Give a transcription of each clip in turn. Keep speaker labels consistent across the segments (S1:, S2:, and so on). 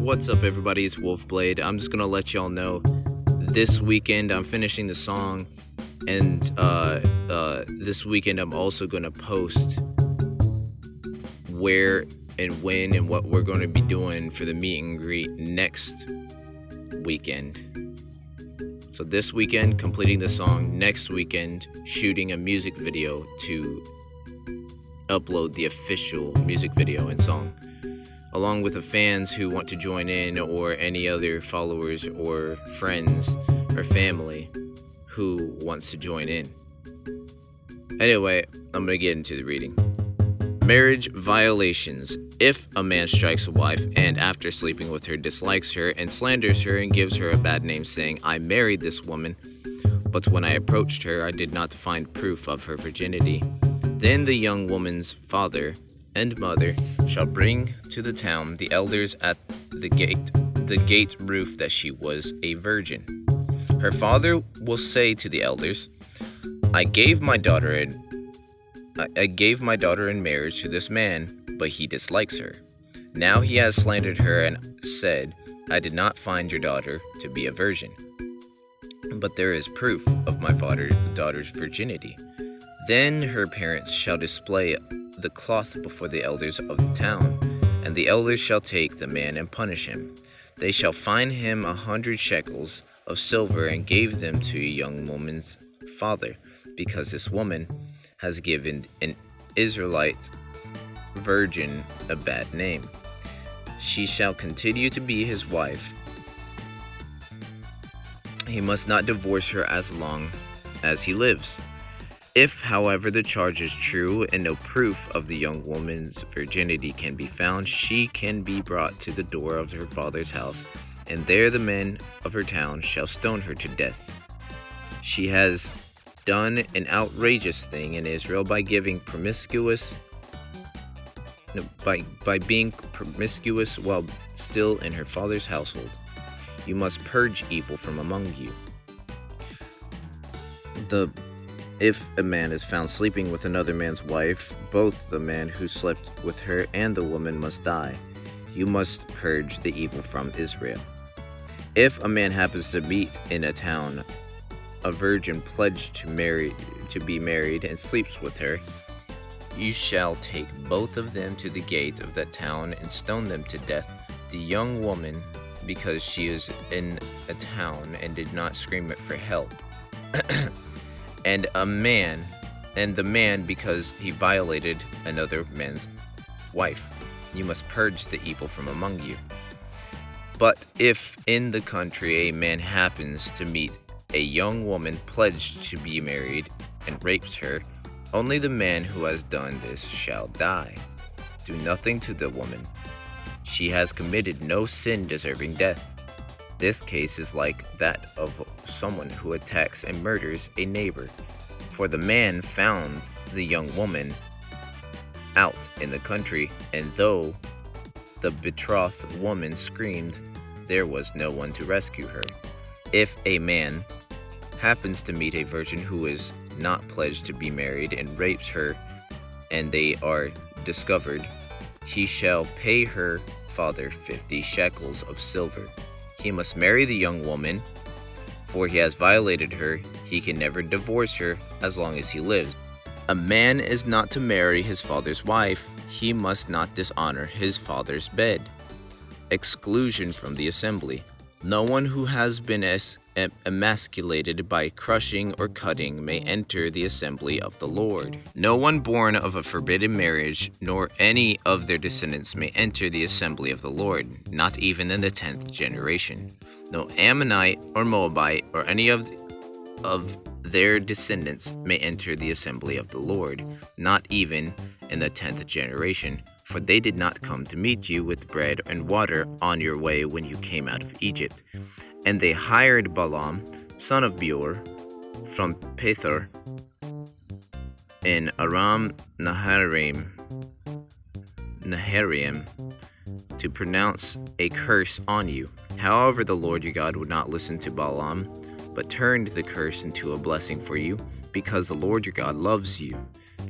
S1: What's up, everybody? It's WolfBlade. I'm just gonna let y'all know this weekend I'm finishing the song, and this weekend I'm also gonna post where and when and what we're going to be doing for the meet and greet next weekend. So this weekend, completing the song. Next weekend, shooting a music video to upload the official music video and song, along with the fans who want to join in, or any other followers or friends or family who wants to join in. Anyway, I'm going to get into the reading. Marriage violations. If a man strikes a wife and after sleeping with her dislikes her and slanders her and gives her a bad name, saying, "I married this woman, but when I approached her I did not find proof of her virginity," then the young woman's father and mother shall bring to the town the elders at the gate roof that she was a virgin. Her father will say to the elders, I gave my daughter in marriage to this man, but he dislikes her. Now he has slandered her and said, I did not find your daughter to be a virgin, but there is proof of my daughter's virginity. Then her parents shall display the cloth before the elders of the town, and the elders shall take the man and punish him. They shall fine him 100 shekels of silver and give them to a young woman's father, because this woman has given an Israelite virgin a bad name. She shall continue to be his wife. He must not divorce her as long as he lives. If, however, the charge is true and no proof of the young woman's virginity can be found, she can be brought to the door of her father's house, and there the men of her town shall stone her to death. She has done an outrageous thing in Israel by being promiscuous while still in her father's household. You must purge evil from among you. If a man is found sleeping with another man's wife, both the man who slept with her and the woman must die. You must purge the evil from Israel. If a man happens to meet in a town a virgin pledged to be married and sleeps with her, you shall take both of them to the gate of that town and stone them to death. The young woman, because she is in a town and did not scream for help, and the man because he violated another man's wife. You must purge the evil from among you. But if in the country a man happens to meet a young woman pledged to be married and rapes her, only the man who has done this shall die. Do nothing to the woman. She has committed no sin deserving death. This case is like that of someone who attacks and murders a neighbor. For the man found the young woman out in the country, and though the betrothed woman screamed, there was no one to rescue her. If a man happens to meet a virgin who is not pledged to be married and rapes her, and they are discovered, he shall pay her father 50 shekels of silver. He must marry the young woman, for he has violated her. He can never divorce her as long as he lives. A man is not to marry his father's wife. He must not dishonor his father's bed. Exclusion from the assembly. No one who has been emasculated by crushing or cutting may enter the assembly of the Lord. No one born of a forbidden marriage, nor any of their descendants may enter the assembly of the Lord, not even in the 10th generation. No Ammonite or Moabite or any of their descendants may enter the assembly of the Lord, not even in the 10th generation. For they did not come to meet you with bread and water on your way when you came out of Egypt. And they hired Balaam, son of Beor, from Pethor in Aram Naharaim, to pronounce a curse on you. However, the Lord your God would not listen to Balaam, but turned the curse into a blessing for you, because the Lord your God loves you.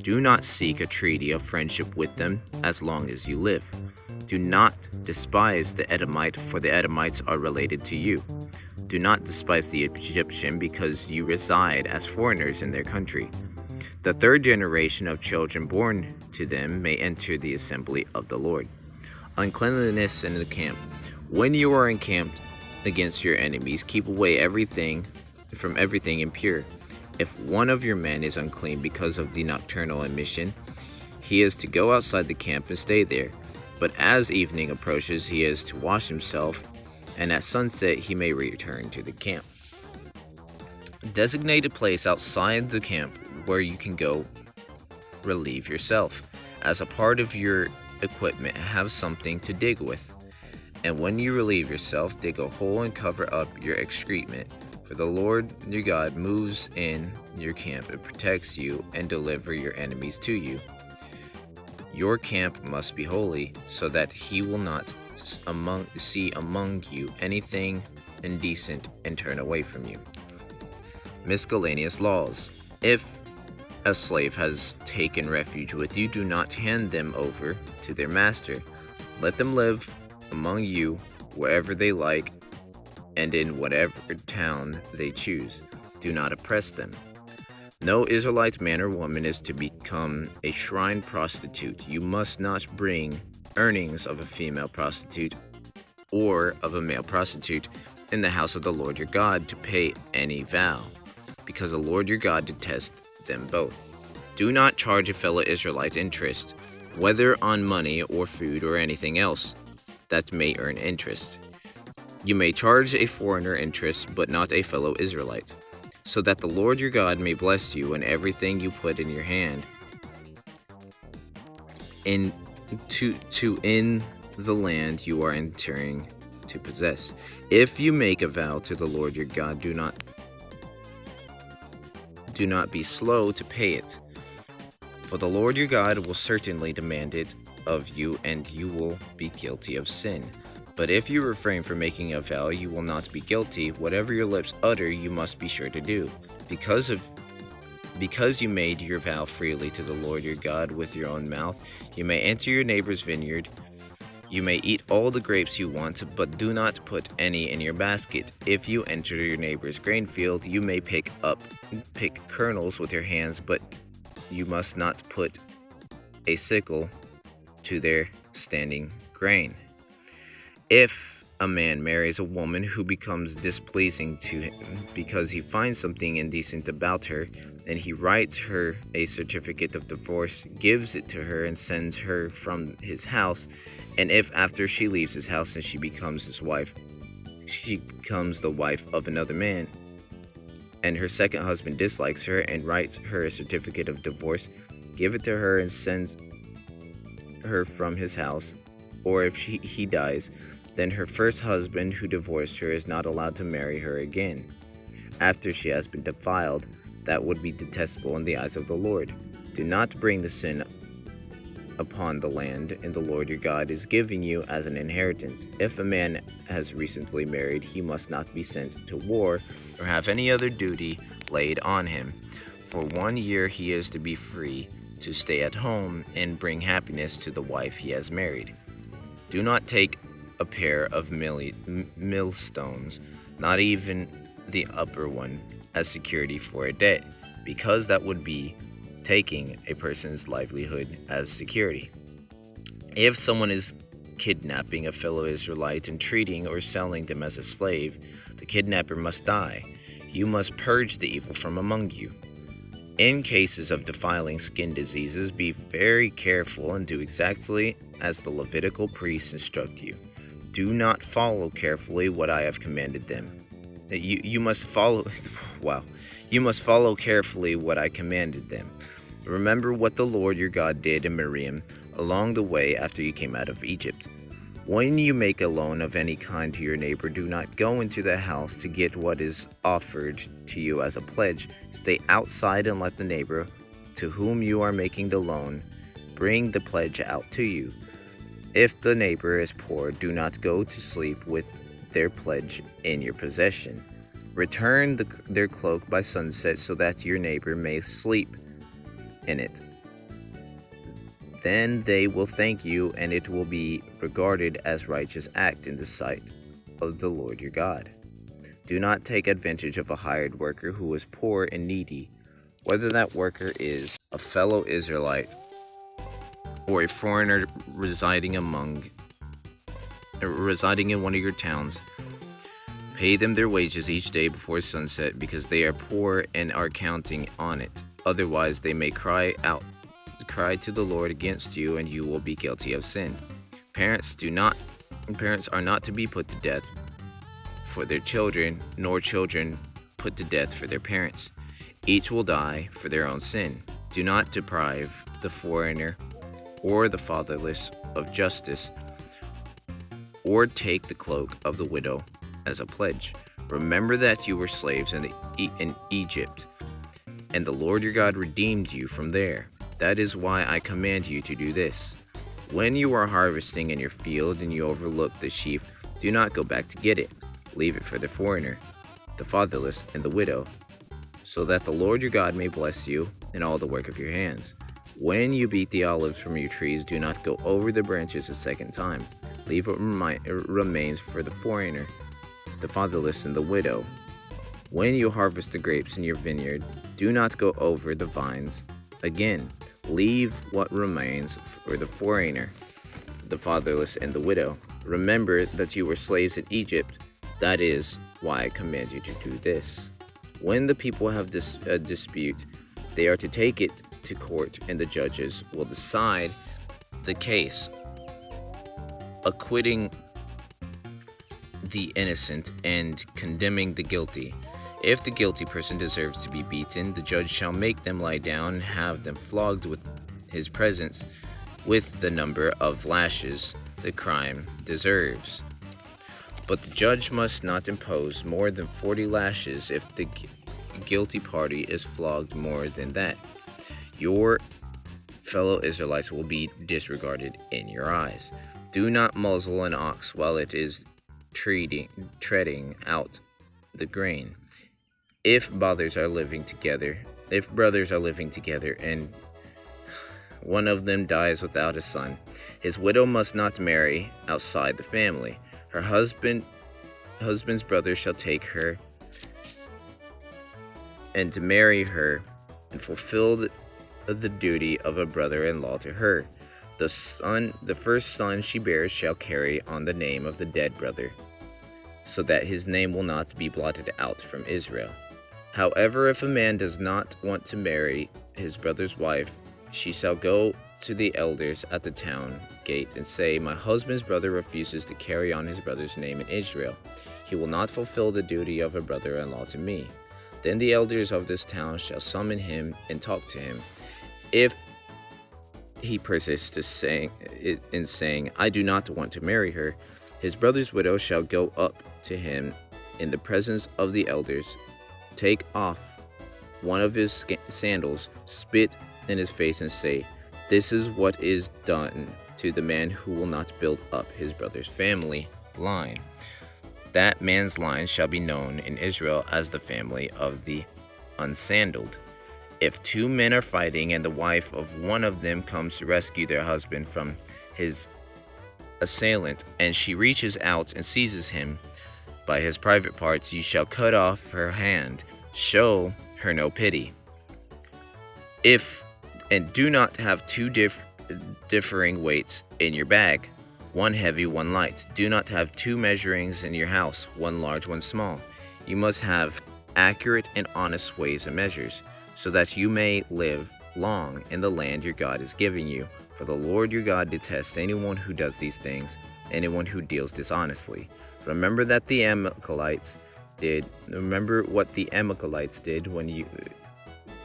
S1: Do not seek a treaty of friendship with them as long as you live. Do not despise the Edomite, for the Edomites are related to you. Do not despise the Egyptian, because you reside as foreigners in their country. The third generation of children born to them may enter the assembly of the Lord. Uncleanliness in the camp. When you are encamped against your enemies, keep away from everything impure. If one of your men is unclean because of the nocturnal emission, he is to go outside the camp and stay there. But as evening approaches, he is to wash himself, and at sunset he may return to the camp. Designated place outside the camp where you can go relieve yourself. As a part of your equipment, have something to dig with. And when you relieve yourself, dig a hole and cover up your excrement. For the Lord your God moves in your camp and protects you and deliver your enemies to you. Your camp must be holy, so that he will not see among you anything indecent and turn away from you. Miscellaneous laws. If a slave has taken refuge with you, do not hand them over to their master. Let them live among you wherever they like and in whatever town they choose. Do not oppress them. No Israelite man or woman is to become a shrine prostitute. You must not bring earnings of a female prostitute or of a male prostitute in the house of the Lord your God to pay any vow, because the Lord your God detests them both. Do not charge a fellow Israelite interest, whether on money or food or anything else that may earn interest. You may charge a foreigner interest, but not a fellow Israelite, so that the Lord your God may bless you in everything you put in your hand in the land you are entering to possess. If you make a vow to the Lord your God, do not be slow to pay it, for the Lord your God will certainly demand it of you, and you will be guilty of sin. But if you refrain from making a vow, you will not be guilty. Whatever your lips utter, you must be sure to do. Because you made your vow freely to the Lord your God with your own mouth, you may enter your neighbor's vineyard. You may eat all the grapes you want, but do not put any in your basket. If you enter your neighbor's grain field, you may pick kernels with your hands, but you must not put a sickle to their standing grain. If a man marries a woman who becomes displeasing to him because he finds something indecent about her, and he writes her a certificate of divorce, gives it to her, and sends her from his house, and if after she leaves his house and she becomes the wife of another man, and her second husband dislikes her and writes her a certificate of divorce, give it to her and sends her from his house, or if he dies, then her first husband who divorced her is not allowed to marry her again. After she has been defiled, that would be detestable in the eyes of the Lord. Do not bring the sin upon the land, and the Lord your God is giving you as an inheritance. If a man has recently married, he must not be sent to war or have any other duty laid on him. For 1 year he is to be free to stay at home and bring happiness to the wife he has married. Do not take a pair of millstones, not even the upper one, as security for a debt, because that would be taking a person's livelihood as security. If someone is kidnapping a fellow Israelite and treating or selling them as a slave, the kidnapper must die. You must purge the evil from among you. In cases of defiling skin diseases, be very careful and do exactly as the Levitical priests instruct you. Do not follow carefully what I have commanded them. You must follow carefully what I commanded them. Remember what the Lord your God did in Miriam along the way after you came out of Egypt. When you make a loan of any kind to your neighbor, do not go into the house to get what is offered to you as a pledge. Stay outside and let the neighbor to whom you are making the loan bring the pledge out to you. If the neighbor is poor, do not go to sleep with their pledge in your possession. Return their cloak by sunset so that your neighbor may sleep in it. Then they will thank you, and it will be regarded as righteous act in the sight of the Lord your God. Do not take advantage of a hired worker who is poor and needy, whether that worker is a fellow Israelite or a foreigner residing in one of your towns. Pay them their wages each day before sunset, because they are poor and are counting on it. Otherwise, they may cry to the Lord against you, and you will be guilty of sin. Parents are not to be put to death for their children, nor children put to death for their parents. Each will die for their own sin. Do not deprive the foreigner or the fatherless of justice, or take the cloak of the widow as a pledge. Remember that you were slaves in Egypt, and the Lord your God redeemed you from there. That is why I command you to do this. When you are harvesting in your field and you overlook the sheaf, do not go back to get it. Leave it for the foreigner, the fatherless, and the widow, so that the Lord your God may bless you in all the work of your hands. When you beat the olives from your trees, do not go over the branches a second time. Leave what remains for the foreigner, the fatherless, and the widow. When you harvest the grapes in your vineyard, do not go over the vines again. Leave what remains for the foreigner, the fatherless, and the widow. Remember that you were slaves in Egypt. That is why I command you to do this. When the people have a dispute, they are to take it to court, and the judges will decide the case, acquitting the innocent and condemning the guilty. If the guilty person deserves to be beaten, the judge shall make them lie down and have them flogged with his presence with the number of lashes the crime deserves. But the judge must not impose more than 40 lashes if the guilty party is flogged more than that. Your fellow Israelites will be disregarded in your eyes. Do not muzzle an ox while it is treading out the grain. If brothers are living together and one of them dies without a son, his widow must not marry outside the family. Her husband's brother shall take her and to marry her and fulfill the duty of a brother-in-law to her. The first son she bears shall carry on the name of the dead brother, so that his name will not be blotted out from Israel. However, if a man does not want to marry his brother's wife, she shall go to the elders at the town gate and say, "My husband's brother refuses to carry on his brother's name in Israel. He will not fulfill the duty of a brother-in-law to me." Then the elders of this town shall summon him and talk to him. If he persists in saying, "I do not want to marry her," his brother's widow shall go up to him in the presence of the elders, take off one of his sandals, spit in his face, and say, "This is what is done to the man who will not build up his brother's family line. That man's line shall be known in Israel as the family of the unsandaled." If two men are fighting and the wife of one of them comes to rescue their husband from his assailant, and she reaches out and seizes him by his private parts, you shall cut off her hand. Show her no pity. And do not have two differing weights in your bag, one heavy, one light. Do not have two measurings in your house, one large, one small. You must have accurate and honest weights and measures, so that you may live long in the land your God is giving you. For the Lord your God detests anyone who does these things, anyone who deals dishonestly. Remember what the Amalekites did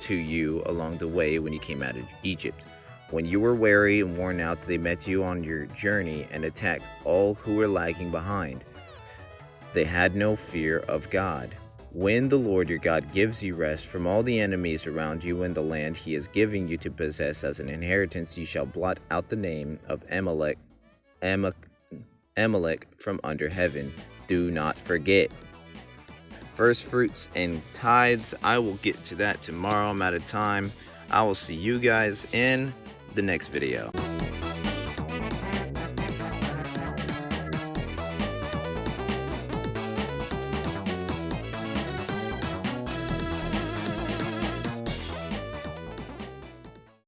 S1: to you along the way when you came out of Egypt. When you were weary and worn out, they met you on your journey and attacked all who were lagging behind. They had no fear of God. When the Lord your God gives you rest from all the enemies around you in the land he is giving you to possess as an inheritance, you shall blot out the name of Amalek from under heaven. Do not forget. First fruits and tithes, I will get to that tomorrow. I'm out of time. I will see you guys in the next video.